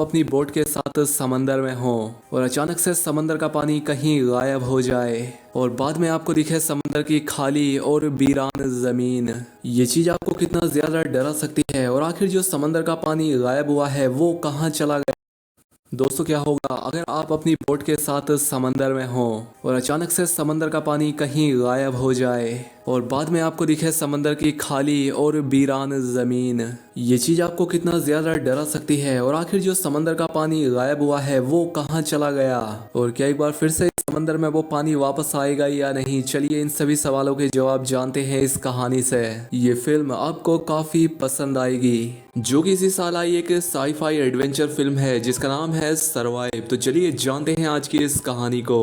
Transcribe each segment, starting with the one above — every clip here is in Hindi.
अपनी बोट के साथ समंदर में हो और अचानक से समंदर का पानी कहीं गायब हो जाए और बाद में आपको दिखे समंदर की खाली और वीरान जमीन। ये चीज आपको कितना ज्यादा डरा सकती है और आखिर जो समंदर का पानी गायब हुआ है वो कहाँ चला गया। दोस्तों, क्या होगा अगर आप अपनी बोट के साथ समंदर में हो और अचानक से समंदर का पानी कहीं गायब हो जाए और बाद में आपको दिखे समंदर की खाली और वीरान जमीन। ये चीज आपको कितना ज्यादा डरा सकती है और आखिर जो समंदर का पानी गायब हुआ है वो कहाँ चला गया और क्या एक बार फिर से इस समंदर में वो पानी वापस आएगा या नहीं। चलिए इन सभी सवालों के जवाब जानते हैं इस कहानी से। ये फिल्म आपको काफी पसंद आएगी, जो कि इसी साल आई एक साईफाई एडवेंचर फिल्म है जिसका नाम है सरवाइव। तो चलिए जानते हैं आज की इस कहानी को।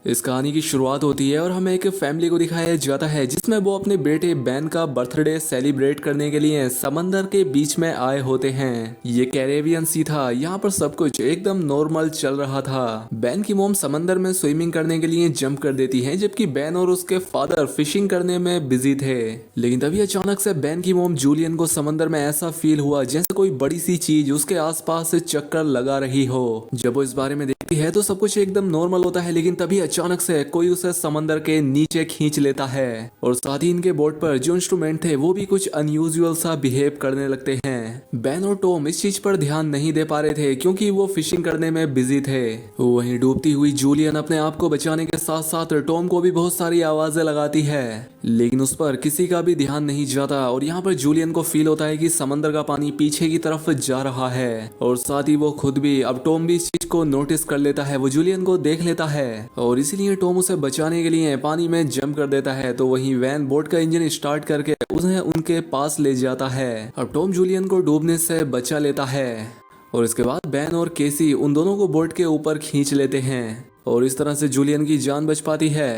इस कहानी की शुरुआत होती है और हमें एक फैमिली को दिखाया जाता है जिसमें वो अपने बेटे बैन का बर्थडे सेलिब्रेट करने के लिए समंदर के बीच में आए होते हैं। ये कैरेबियन सी था, यहाँ पर सब कुछ एकदम नॉर्मल चल रहा था। बैन की मोम समंदर में स्विमिंग करने के लिए जंप कर देती है जबकि बैन और उसके फादर फिशिंग करने में बिजी थे। लेकिन तभी अचानक से बैन की मोम जूलियन को समंदर में ऐसा फील हुआ जैसे कोई बड़ी सी चीज उसके आसपास चक्कर लगा रही हो। जब वो इस बारे में देखती है तो सब कुछ एकदम नॉर्मल होता है, लेकिन तभी अचानक से कोई उसे समंदर के नीचे खींच लेता है और साथ ही इनके बोट पर जो इंस्ट्रूमेंट थे वो भी कुछ अनयूजुअल सा बिहेव करने लगते हैं। बैन और टॉम इस चीज पर ध्यान नहीं दे पा रहे थे क्योंकि वो फिशिंग करने में बिजी थे। वहीं डूबती हुई जूलियन अपने आप को बचाने के साथ साथ टॉम को भी बहुत सारी आवाजें लगाती है, लेकिन उस पर किसी का भी ध्यान नहीं जाता। और यहाँ पर जूलियन को फील होता है कि समंदर का पानी पीछे की तरफ जा रहा है और साथ ही वो खुद भी, अब टॉम भी इस चीज को नोटिस कर लेता है। वो जूलियन को देख लेता है और इसीलिए टॉम उसे बचाने के लिए पानी में जंप कर देता है। तो वहीं वैन बोट का इंजन स्टार्ट करके उन्हें उनके पास ले जाता है। अब टॉम जूलियन को डूबने से बचा लेता है और इसके बाद बैन और केसी उन दोनों को बोट के ऊपर खींच लेते हैं और इस तरह से जूलियन की जान बच पाती है।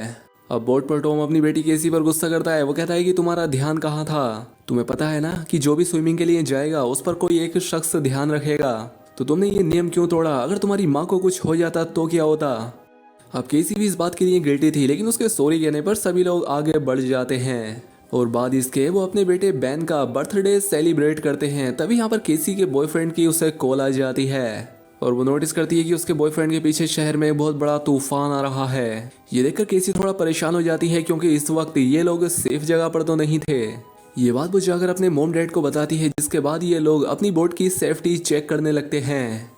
अब बोट पर टॉम अपनी बेटी केसी पर गुस्सा करता है। वो कहता है कि तुम्हारा ध्यान कहाँ था, तुम्हें पता है ना कि जो भी स्विमिंग के लिए जाएगा उस पर कोई एक शख्स ध्यान रखेगा, तो तुमने ये नियम क्यों तोड़ा। अगर तुम्हारी माँ को कुछ हो जाता तो क्या होता। अब केसी भी इस बात के लिए गिल्टी थी, लेकिन उसके सॉरी कहने पर सभी लोग आगे बढ़ जाते हैं और बाद इसके वो अपने बेटे बैन का बर्थडे सेलिब्रेट करते हैं। तभी यहाँ पर केसी के बॉयफ्रेंड की उसे कॉल आ जाती है और वो नोटिस करती है कि उसके बॉयफ्रेंड के पीछे शहर में बहुत बड़ा तूफान आ रहा है। ये देखकर केसी थोड़ा परेशान हो जाती है क्योंकि इस वक्त ये लोग सेफ जगह पर तो नहीं थे। ये बात वो जाकर अपने मॉम डैड को बताती है, जिसके बाद ये लोग अपनी बोट की सेफ्टी चेक करने लगते हैं।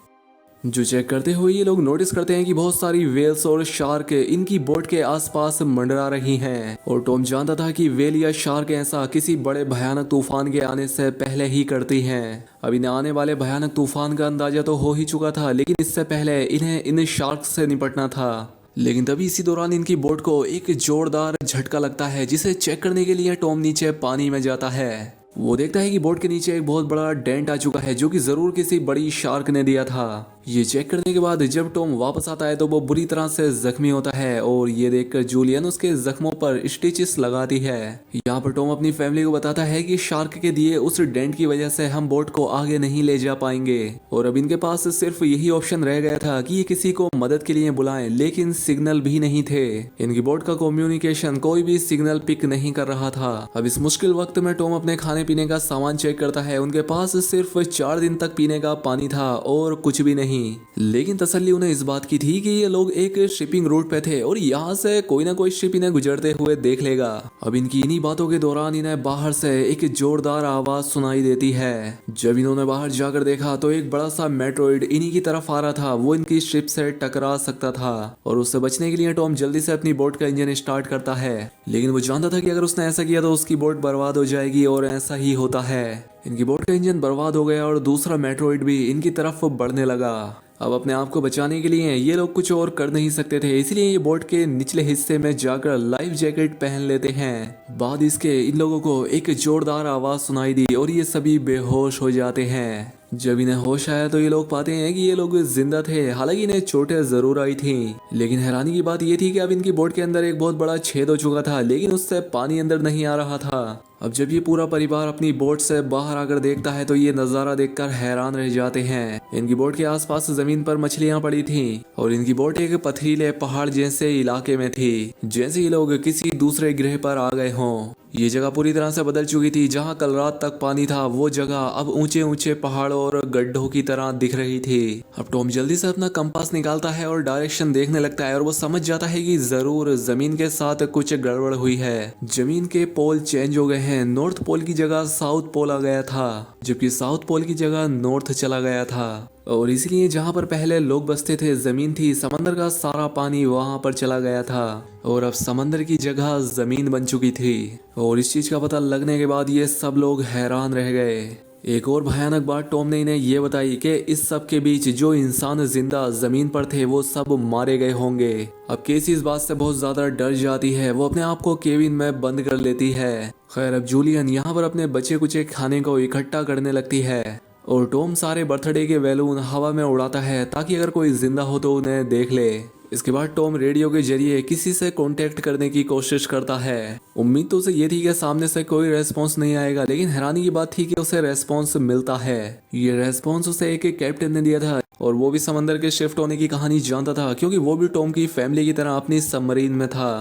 जो चेक करते हुए ये लोग नोटिस करते हैं कि बहुत सारी वेल्स और शार्क इनकी बोट के आसपास मंडरा रही हैं और टॉम जानता था कि वेल या शार्क ऐसा किसी बड़े भयानक तूफान के आने से पहले ही करती हैं। अब इन्हें आने वाले भयानक तूफान का अंदाजा तो हो ही चुका था, लेकिन इससे पहले इन्हें इन शार्क से निपटना था। लेकिन तभी इसी दौरान इनकी बोट को एक जोरदार झटका लगता है, जिसे चेक करने के लिए टॉम नीचे पानी में जाता है। वो देखता है कि बोट के नीचे एक बहुत बड़ा डेंट आ चुका है, जो कि जरूर किसी बड़ी शार्क ने दिया था। ये चेक करने के बाद जब टॉम वापस आता है तो वो बुरी तरह से जख्मी होता है और ये देखकर जूलियन उसके जख्मों पर स्टिचेस लगाती है। यहाँ पर टॉम अपनी फैमिली को बताता है कि शार्क के दिए उस डेंट की वजह से हम बोट को आगे नहीं ले जा पाएंगे और अब इनके पास सिर्फ यही ऑप्शन रह गया था कि ये किसी को मदद के लिए बुलाएं, लेकिन सिग्नल भी नहीं थे। इनकी बोट का कम्युनिकेशन कोई भी सिग्नल पिक नहीं कर रहा था। अब इस मुश्किल वक्त में टॉम अपने खाने पीने का सामान चेक करता है। उनके पास सिर्फ 4 दिन तक पीने का पानी था और कुछ भी नहीं। लेकिन तसल्ली उन्हें इस बात की थी कि ये लोग एक शिपिंग रूट पे थे और यहाँ से कोई ना कोई शिप इन्हें गुजरते हुए देख लेगा। अब इनकी इन्हीं बातों के दौरान इन्हें बाहर से एक जोरदार आवाज सुनाई देती है। जब इन्होंने बाहर जाकर देखा तो एक बड़ा सा मेट्रोइड इन्हीं की तरफ आ रहा था। वो इनकी शिप से टकरा सकता था और उससे बचने के लिए टॉम जल्दी से अपनी बोट का इंजन स्टार्ट करता है, लेकिन वो जानता था कि अगर उसने ऐसा किया तो उसकी बोट बर्बाद हो जाएगी और ऐसा ही होता है। इनकी बोट का इंजन बर्बाद हो गया और दूसरा मेट्रोइड भी इनकी तरफ बढ़ने लगा। अब अपने आप को बचाने के लिए ये लोग कुछ और कर नहीं सकते थे, इसलिए ये बोट के निचले हिस्से में जाकर लाइफ जैकेट पहन लेते हैं। बाद इसके इन लोगों को एक जोरदार आवाज सुनाई दी और ये सभी बेहोश हो जाते हैं। जब इन्हें होश आया तो ये लोग पाते हैं कि ये लोग जिंदा थे। हालांकि इन्हें चोटें जरूर आई थी, लेकिन हैरानी की बात ये थी कि अब इनकी बोट के अंदर एक बहुत बड़ा छेद हो चुका था, लेकिन उससे पानी अंदर नहीं आ रहा था। अब जब ये पूरा परिवार अपनी बोट से बाहर आकर देखता है तो ये नज़ारा देखकर हैरान रह जाते हैं। इनकी बोट के आसपास जमीन पर मछलियां पड़ी थीं और इनकी बोट एक पथरीले पहाड़ जैसे इलाके में थी, जैसे ये लोग किसी दूसरे ग्रह पर आ गए हों। ये जगह पूरी तरह से बदल चुकी थी। जहां कल रात तक पानी था वो जगह अब ऊंचे ऊंचे पहाड़ों और गड्ढों की तरह दिख रही थी। अब टॉम जल्दी से अपना कंपास निकालता है और डायरेक्शन देखने लगता है और वो समझ जाता है कि जरूर जमीन के साथ कुछ गड़बड़ हुई है। जमीन के पोल चेंज हो गए हैं। नॉर्थ पोल की जगह साउथ पोल आ गया था, जबकि साउथ पोल की जगह नॉर्थ चला गया था। और इसलिए जहां पर पहले लोग बसते थे जमीन थी, समंदर का सारा पानी वहां पर चला गया था और अब समंदर की जगह जमीन बन चुकी थी। और इस चीज का पता लगने के बाद ये सब लोग हैरान रह गए। एक और भयानक बात टॉम ने इन्हें ये बताई कि इस सब के बीच जो इंसान जिंदा जमीन पर थे वो सब मारे गए होंगे। अब केसी इस बात से बहुत ज्यादा डर जाती है। वो अपने आप को केबिन में बंद कर लेती है। खैर अब जूलियन यहाँ पर अपने बचे कुचे खाने को इकट्ठा करने लगती है और टॉम सारे बर्थडे के बैलून हवा में उड़ाता है ताकि अगर कोई जिंदा हो तो उन्हें देख ले। इसके बाद टॉम रेडियो के जरिए किसी से कांटेक्ट करने की कोशिश करता है। उम्मीद तो उसे ये थी कि सामने से कोई रेस्पॉन्स नहीं आएगा, लेकिन हैरानी की बात थी कि उसे रेस्पॉन्स मिलता है। ये रेस्पॉन्स उसे एक कैप्टन ने दिया था और वो भी समंदर के शिफ्ट होने की कहानी जानता था, क्योंकि वो भी टॉम की फैमिली की तरह अपनी सबमरीन में था।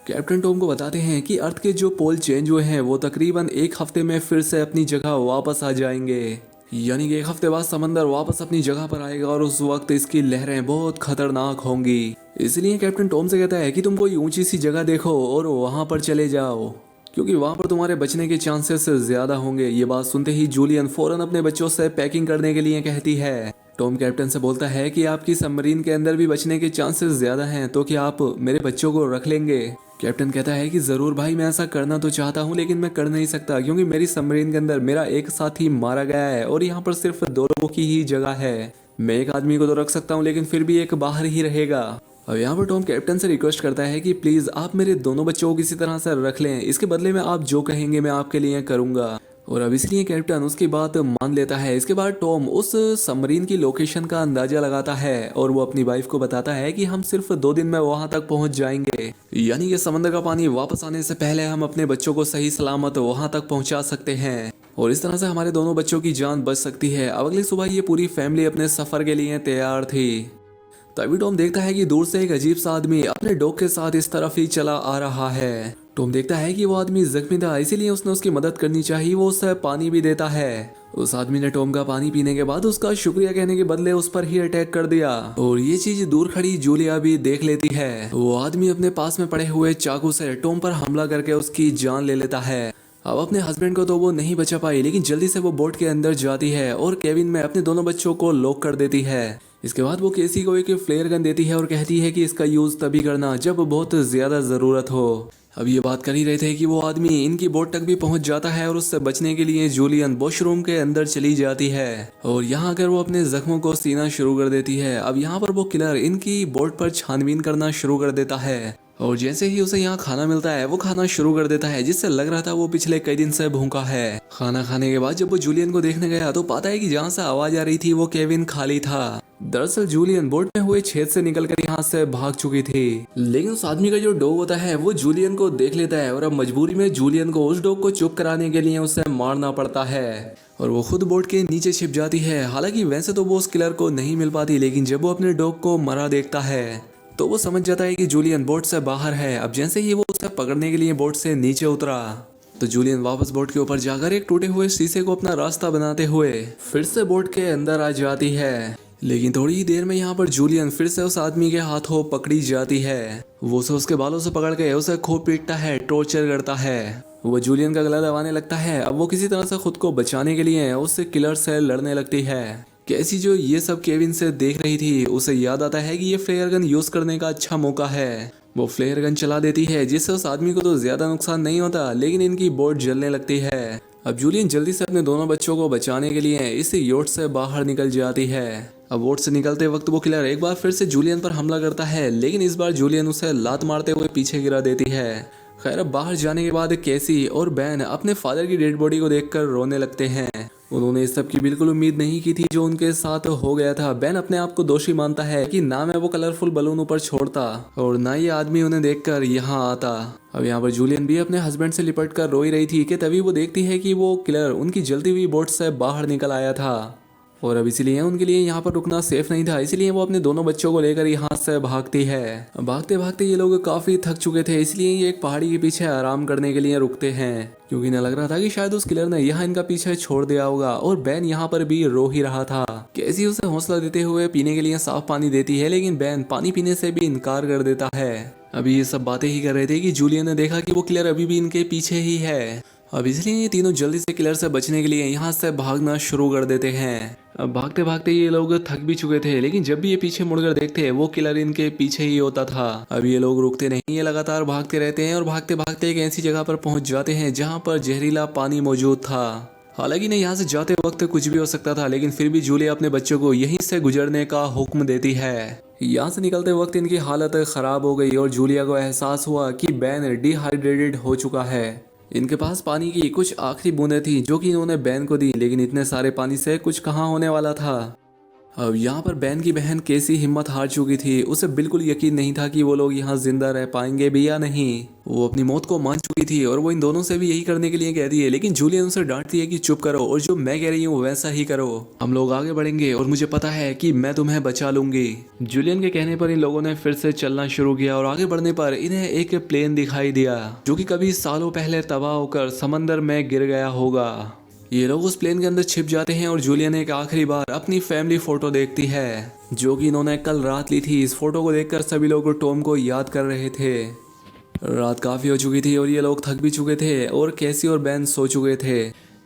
कैप्टन टॉम को बताते हैं कि अर्थ के जो पोल चेंज हुए हैं वो तकरीबन एक हफ्ते में फिर से अपनी जगह वापस आ जाएंगे। यानी कि एक हफ्ते बाद समंदर वापस अपनी जगह पर आएगा और उस वक्त इसकी लहरें बहुत खतरनाक होंगी। इसलिए कैप्टन टॉम से कहता है कि तुम कोई ऊंची सी जगह देखो और वहां पर चले जाओ, क्योंकि वहां पर तुम्हारे बचने के चांसेस ज्यादा होंगे। ये बात सुनते ही जूलियन फौरन अपने बच्चों से पैकिंग करने के लिए कहती है। टॉम कैप्टन से बोलता है कि आपकी सबमरीन के अंदर भी बचने के चांसेस ज्यादा हैं, तो क्या आप मेरे बच्चों को रख लेंगे? कैप्टन कहता है कि जरूर भाई, मैं ऐसा करना तो चाहता हूँ लेकिन मैं कर नहीं सकता, क्योंकि मेरी सबमरीन के अंदर मेरा एक साथी मारा गया है और यहाँ पर सिर्फ 2 लोगों की ही जगह है। मैं एक आदमी को तो रख सकता हूँ लेकिन फिर भी एक बाहर ही रहेगा। अब यहाँ पर टॉम कैप्टन से रिक्वेस्ट करता है कि प्लीज आप मेरे दोनों बच्चों को किसी तरह से रख लें, इसके बदले में आप जो कहेंगे मैं आपके लिए करूंगा। और अब इसलिए कैप्टन उसकी बात मान लेता है। इसके बाद टॉम उस सबमरीन की लोकेशन का अंदाजा लगाता है और वो अपनी वाइफ को बताता है कि हम सिर्फ 2 दिन में वहां तक पहुंच जाएंगे, यानी कि समंदर का पानी वापस आने से पहले हम अपने बच्चों को सही सलामत वहां तक पहुंचा सकते हैं और इस तरह से हमारे दोनों बच्चों की जान बच सकती है। अब अगली सुबह ये पूरी फैमिली अपने सफर के लिए तैयार थी। तभी टॉम देखता है कि दूर से एक अजीब सा आदमी अपने डॉग के साथ इस तरफ ही चला आ रहा है। टॉम देखता है कि वो आदमी जख्मी था, इसीलिए उसने उसकी मदद करनी चाहिए। वो उसे पानी भी देता है। उस आदमी ने टॉम का पानी पीने के बाद उसका शुक्रिया कहने के बदले उस पर ही अटैक कर दिया और ये चीज दूर खड़ी जूलिया भी देख लेती है। वो आदमी अपने पास में पड़े हुए चाकू से टॉम पर हमला करके उसकी जान ले लेता है। अब अपने हस्बैंड को तो वो नहीं बचा पाई, लेकिन जल्दी से वो बोट के अंदर जाती है और केबिन में अपने दोनों बच्चों को लॉक कर देती है। इसके बाद वो केसी को एक फ्लेयर गन देती है और कहती है कि इसका यूज तभी करना जब बहुत ज्यादा जरूरत हो। अब ये बात कर ही रहे थे कि वो आदमी इनकी बोट तक भी पहुंच जाता है और उससे बचने के लिए जूलियन वॉशरूम के अंदर चली जाती है और यहाँ आकर वो अपने जख्मों को सीना शुरू कर देती है। अब यहाँ पर वो किलर इनकी बोट पर छानबीन करना शुरू कर देता है और जैसे ही उसे यहाँ खाना मिलता है वो खाना शुरू कर देता है, जिससे लग रहा था वो पिछले कई दिन से भूखा है। खाना खाने के बाद जब वो जूलियन को देखने गया तो पाता है कि जहाँ से आवाज आ रही थी वो केबिन खाली था। दरअसल जूलियन बोट में हुए छेद से निकलकर यहाँ से भाग चुकी थी, लेकिन उस आदमी का जो डॉग होता है वो जूलियन को देख लेता है और अब मजबूरी में जूलियन को उस डॉग को चुप कराने के लिए उसे मारना पड़ता है और वो खुद बोट के नीचे छिप जाती है। हालांकि वैसे तो वो उस किलर को नहीं मिल पाती, लेकिन जब वो अपने डॉग को मरा देखता है तो वो समझ जाता है कि जूलियन बोट से बाहर है। अब जैसे ही वो उसे पकड़ने के लिए बोट से नीचे उतरा तो जूलियन वापस बोट के ऊपर जाकर एक टूटे हुए शीशे को अपना रास्ता बनाते हुए फिर से बोट के अंदर आ जाती है। लेकिन थोड़ी ही देर में यहाँ पर जूलियन फिर से उस आदमी के हाथों पकड़ी जाती है। वो उसे उसके बालों से पकड़ के उसे खूब पीटता है, टॉर्चर करता है। वो जूलियन का गला दबाने लगता है। अब वो किसी तरह से खुद को बचाने के लिए उससे किलर से लड़ने लगती है। कैसी जो ये सब केविन से देख रही थी उसे याद आता है कि ये फ्लेयर गन यूज करने का अच्छा मौका है। वो फ्लेयर गन चला देती है, जिससे उस आदमी को तो ज्यादा नुकसान नहीं होता, लेकिन इनकी बोट जलने लगती है। अब जूलियन जल्दी से अपने दोनों बच्चों को बचाने के लिए इस योट से बाहर निकल जाती है। अब बोट से निकलते वक्त वो किलर एक बार फिर से जूलियन पर हमला करता है, लेकिन इस बार जूलियन उसे लात मारते हुए पीछे गिरा देती है। खैर अब बाहर जाने के बाद कैसी और बैन अपने फादर की डेड बॉडी को देखकर रोने लगते हैं। उन्होंने इस सब की बिल्कुल उम्मीद नहीं की थी जो उनके साथ हो गया था। बैन अपने आप को दोषी मानता है कि ना मैं वो कलरफुल बलून ऊपर छोड़ता और ना ये आदमी उन्हें देखकर यहाँ आता। अब यहाँ पर जूलियन भी अपने हस्बैंड से लिपट कर रोई रही थी कि तभी वो देखती है कि वो किलर उनकी जलती हुई बोट से बाहर निकल आया था और अब इसीलिए उनके लिए यहाँ पर रुकना सेफ नहीं था। इसीलिए वो अपने दोनों बच्चों को लेकर यहाँ से भागती है। भागते भागते ये लोग काफी थक चुके थे, इसलिए ये एक पहाड़ी के पीछे आराम करने के लिए रुकते हैं क्योंकि इन्हें लग रहा था कि शायद उस किलर ने यहाँ इनका पीछे छोड़ दिया होगा। और बैन यहाँ पर भी रो ही रहा था। कैसी उसे हौसला देते हुए पीने के लिए साफ पानी देती है, लेकिन बैन पानी पीने से भी इनकार कर देता है। अभी ये सब बातें ही कर रहे थे कि जूलियन ने देखा कि वो किलर अभी भी इनके पीछे ही है। अब इसलिए ये तीनों जल्दी से किलर से बचने के लिए यहाँ से भागना शुरू कर देते हैं। अब भागते भागते ये लोग थक भी चुके थे, लेकिन जब भी ये पीछे मुड़कर देखते वो किलर इनके पीछे ही होता था। अब ये लोग रुकते नहीं, ये लगातार भागते रहते हैं और भागते भागते एक ऐसी जगह पर पहुंच जाते हैं जहां पर जहरीला पानी मौजूद था। हालांकि नहीं, यहाँ से जाते वक्त कुछ भी हो सकता था, लेकिन फिर भी जूलिया अपने बच्चों को यहीं से गुजरने का हुक्म देती है। यहाँ से निकलते वक्त इनकी हालत खराब हो गई और जूलिया को एहसास हुआ कि बैन डिहाइड्रेटेड हो चुका है। इनके पास पानी की कुछ आखिरी बूंदें थी जो कि इन्होंने बैन को दी, लेकिन इतने सारे पानी से कुछ कहाँ होने वाला था। अब यहाँ पर बैन की बहन कैसी हिम्मत हार चुकी थी। उसे बिल्कुल यकीन नहीं था कि वो लोग यहाँ जिंदा रह पाएंगे भी या नहीं। वो अपनी मौत को मान चुकी थी और वो इन दोनों से भी यही करने के लिए कहती है, लेकिन जूलियन उसे डांटती है कि चुप करो और जो मैं कह रही हूँ वैसा ही करो। हम लोग आगे बढ़ेंगे और मुझे पता है कि मैं तुम्हें बचा लूंगी। जूलियन के कहने पर इन लोगों ने फिर से चलना शुरू किया और आगे बढ़ने पर इन्हें एक प्लेन दिखाई दिया जो कि कभी सालों पहले तबाह होकर समंदर में गिर गया होगा। ये लोग उस प्लेन के अंदर छिप जाते हैं और जूलियन एक आखिरी बार अपनी फैमिली फोटो देखती है जो कि इन्होंने कल रात ली थी। इस फोटो को देखकर सभी लोग टॉम को याद कर रहे थे। रात काफ़ी हो चुकी थी और ये लोग थक भी चुके थे और कैसी और बैन सो चुके थे,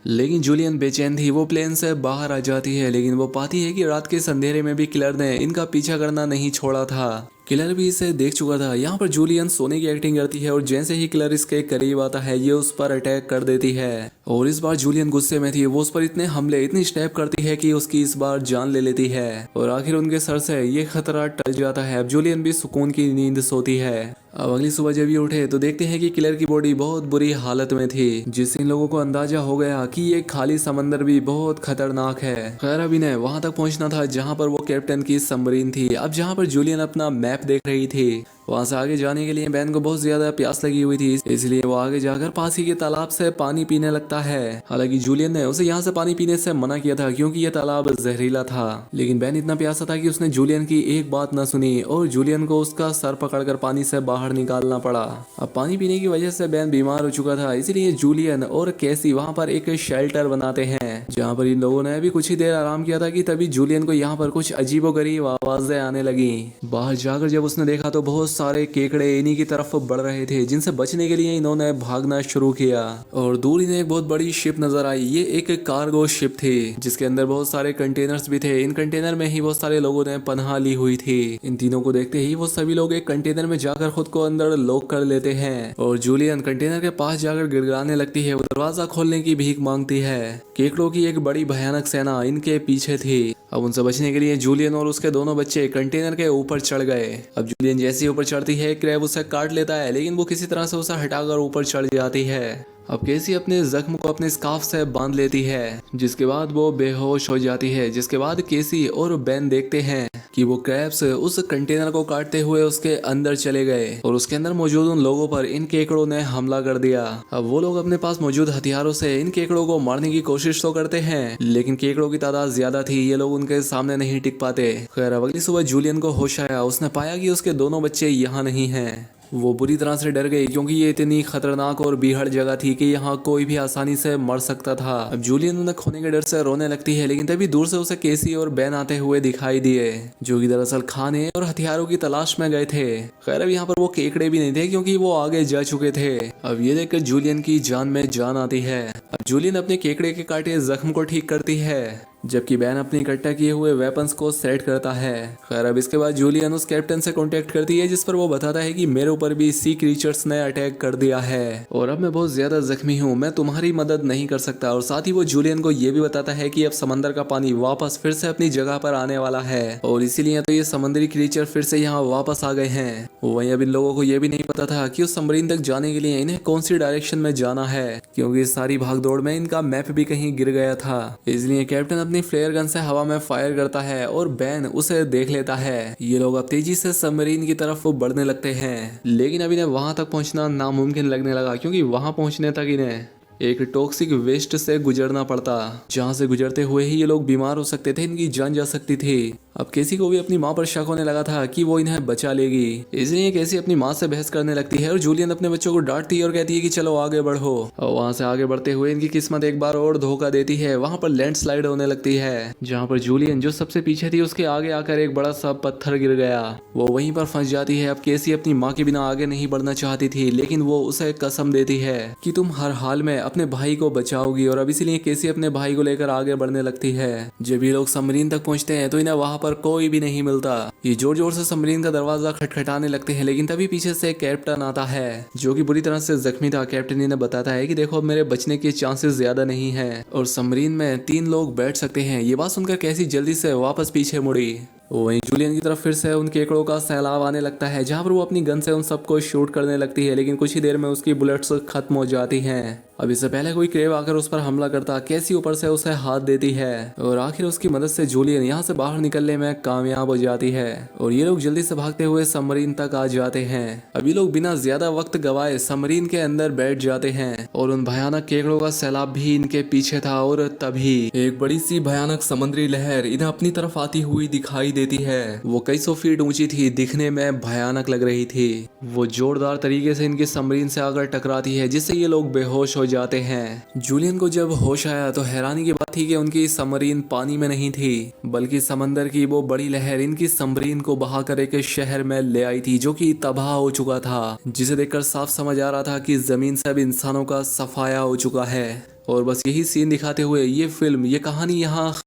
लेकिन जूलियन बेचैन थी। वो प्लेन से बाहर आ जाती है, लेकिन वो पाती है कि रात के अंधेरे में भी किलर ने इनका पीछा करना नहीं छोड़ा था। किलर भी इसे देख चुका था। यहाँ पर जूलियन सोने की एक्टिंग करती है और जैसे ही किलर इसके करीब आता है ये उस पर अटैक कर देती है। और इस बार जूलियन गुस्से में थी। वो उस पर इतने हमले, इतनी स्टेप करती है कि उसकी इस बार जान ले लेती है और आखिर उनके सर से ये खतरा टल जाता है। अब जूलियन भी सुकून की नींद सोती है। अब अगली सुबह जब ये उठे तो देखते हैं कि किलर की बॉडी बहुत बुरी हालत में थी, जिससे इन लोगों को अंदाजा हो गया कि ये खाली समंदर भी बहुत खतरनाक है। खैर अब इन्हें वहां तक पहुंचना था जहां पर वो कैप्टन की सबमरीन थी। अब जहां पर जूलियन अपना मैप देख रही थी, वहां से आगे जाने के लिए बैन को बहुत ज्यादा प्यास लगी हुई थी, इसलिए वो आगे जाकर पास ही के तालाब से पानी पीने लगता है। हालांकि जूलियन ने उसे यहाँ से पानी पीने से मना किया था क्योंकि यह तालाब जहरीला था, लेकिन बैन इतना प्यासा था कि उसने जूलियन की एक बात न सुनी और जूलियन को उसका सर पकड़कर पानी से बाहर निकालना पड़ा। अब पानी पीने की वजह से बैन बीमार हो चुका था, इसलिए जूलियन और कैसी वहाँ पर एक शेल्टर बनाते हैं जहाँ पर इन लोगों ने अभी कुछ ही देर आराम किया था कि तभी जूलियन को यहाँ पर कुछ अजीबोगरीब आवाजें आने लगी। बाहर जाकर जब उसने देखा तो बहुत सारे केकड़े इन्हीं की तरफ बढ़ रहे थे, जिनसे बचने के लिए इन्होंने भागना शुरू किया। और दूर इन्हें एक बहुत बड़ी शिप नजर आई। ये एक कार्गो शिप थी जिसके अंदर बहुत सारे कंटेनर्स भी थे। इन कंटेनर में ही बहुत सारे लोगों ने पनाह ली हुई थी। इन तीनों को देखते ही वो सभी लोग एक कंटेनर में जाकर खुद को अंदर लॉक कर लेते हैं और जूलियन कंटेनर के पास जाकर गिड़गिड़ाने लगती है। वो दरवाजा खोलने की भीख मांगती है। केकड़ों की एक बड़ी भयानक सेना इनके पीछे थी। अब उनसे बचने के लिए जूलियन और उसके दोनों बच्चे कंटेनर के ऊपर चढ़ गए। अब जूलियन जैसे ही ऊपर चढ़ती है क्रैब उसे काट लेता है, लेकिन वो किसी तरह से उसे हटाकर ऊपर चढ़ जाती है। अब केसी अपने जख्म को अपने स्कार्फ से बांध लेती है, जिसके बाद वो बेहोश हो जाती है। जिसके बाद केसी और बैन देखते हैं कि वो क्रैब्स उस कंटेनर को काटते हुए उसके अंदर चले गए और उसके अंदर मौजूद उन लोगों पर इन केकड़ों ने हमला कर दिया। अब वो लोग अपने पास मौजूद हथियारों से इन केकड़ों को मारने की कोशिश तो करते हैं, लेकिन केकड़ों की तादाद ज्यादा थी, ये लोग उनके सामने नहीं टिक पाते। खैर अब अगली सुबह जूलियन को होश आया। उसने पाया कि उसके दोनों बच्चे यहाँ नहीं हैं। वो बुरी तरह से डर गई क्योंकि ये इतनी खतरनाक और बीहड़ जगह थी कि यहाँ कोई भी आसानी से मर सकता था। अब जूलियन उन्हें खोने के डर से रोने लगती है, लेकिन तभी दूर से उसे केसी और बैन आते हुए दिखाई दिए, जो कि दरअसल खाने और हथियारों की तलाश में गए थे। खैर अब यहाँ पर वो केकड़े भी नहीं थे क्योंकि वो आगे जा चुके थे। अब ये देखकर जूलियन की जान में जान आती है। अब जूलियन अपने केकड़े के काटे जख्म को ठीक करती है, जबकि बैन अपनी इकट्ठा किए हुए वेपन्स को सेट करता है। खैर अब इसके बाद जूलियन उस कैप्टन से कांटेक्ट करती है, जिस पर वो बताता है कि मेरे ऊपर भी सी क्रीचर्स ने अटैक कर दिया है और अब मैं बहुत ज्यादा जख्मी हूँ, मैं तुम्हारी मदद नहीं कर सकता। और साथ ही वो जूलियन को ये भी बताता है कि अब समंदर का पानी वापस फिर से अपनी जगह पर आने वाला है और इसीलिए तो ये समुद्री क्रीचर फिर से यहाँ वापस आ गए हैं। वहीं अब इन लोगों को ये भी नहीं पता था कि उस सबमरीन तक जाने के लिए इन्हें कौन सी डायरेक्शन में जाना है, क्योंकि इस सारी भागदौड़ में इनका मैप भी कहीं गिर गया था। इसलिए कैप्टन अपनी फ्लेयर गन से हवा में फायर करता है और बैन उसे देख लेता है। ये लोग अब तेजी से सबमरीन की तरफ बढ़ने लगते हैं, लेकिन अब इन्हें वहां तक पहुंचना नामुमकिन लगने लगा, क्योंकि वहां पहुंचने तक इन्हें एक टॉक्सिक वेस्ट से गुजरना पड़ता, जहां से गुजरते हुए ही ये लोग बीमार हो सकते थे, इनकी जान जा सकती थी। अब केसी को भी अपनी माँ पर शक होने लगा था कि वो इन्हें बचा लेगी, इसलिए केसी अपनी माँ से बहस करने लगती है और जूलियन अपने बच्चों को डांटती है और कहती है कि चलो आगे बढ़ो। और वहां से आगे बढ़ते हुए इनकी किस्मत एक बार और धोखा देती है। वहां पर लैंडस्लाइड होने लगती है, जहां पर जूलियन जो सबसे पीछे थी उसके आगे आकर एक बड़ा सा पत्थर गिर गया। वो वहीं पर फंस जाती है। अब केसी अपनी माँ के बिना आगे नहीं बढ़ना चाहती थी, लेकिन वो उसे कसम देती है कि तुम हर हाल में अपने भाई को बचाओगी। और अब इसीलिए केसी अपने भाई को लेकर आगे बढ़ने लगती है। जब ये लोग सबमरीन तक पहुंचते हैं तो इन्हें वहां पर कोई भी नहीं मिलता। ये जोर जोर से सबमरीन का दरवाजा खटखटाने लगते हैं, लेकिन तभी पीछे से कैप्टन आता है जो कि बुरी तरह से जख्मी था। कैप्टन इन्हें बताता है कि देखो अब मेरे बचने के चांसेस ज्यादा नहीं है और सबमरीन में 3 लोग बैठ सकते हैं। ये बात सुनकर कैसी जल्दी से वापस पीछे मुड़ी। वहीं जूलियन की तरफ फिर से उन केकड़ों का सैलाब आने लगता है, जहां पर वो अपनी गन से उन सबको शूट करने लगती है, लेकिन कुछ ही देर में उसकी बुलेट्स खत्म हो जाती हैं। अब इससे पहले कोई क्रेव आकर उस पर हमला करता, कैसी ऊपर से उसे हाथ देती है और आखिर उसकी मदद से जूलियन यहाँ से बाहर निकलने में कामयाब हो जाती है और ये लोग जल्दी से भागते हुए सबमरीन तक आ जाते हैं। अभी लोग बिना ज्यादा वक्त गवाए सबमरीन के अंदर बैठ जाते हैं और उन भयानक केकड़ों का सैलाब भी इनके पीछे था। और तभी एक बड़ी सी भयानक समुद्री लहर इन्हें अपनी तरफ आती हुई दिखाई देती है। वो कई सौ फीट ऊंची थी, दिखने में भयानक लग रही थी। वो जोरदार तरीके से इनके सबमरीन से आकर टकराती है, जिससे ये लोग बेहोश हो जाते हैं। जूलियन को जब होश आया तो हैरानी की बात थी कि उनकी सबमरीन पानी में नहीं थी, बल्कि समंदर की वो बड़ी लहर इनकी सबमरीन को बहाकर एक शहर में ले आई थी, जो कि तबाह हो चुका था, जिसे देखकर साफ समझ आ रहा था कि जमीन से अब इंसानों का सफाया हो चुका है। और बस यही सीन दिखाते हुए ये फिल्म, ये कहानी यहाँ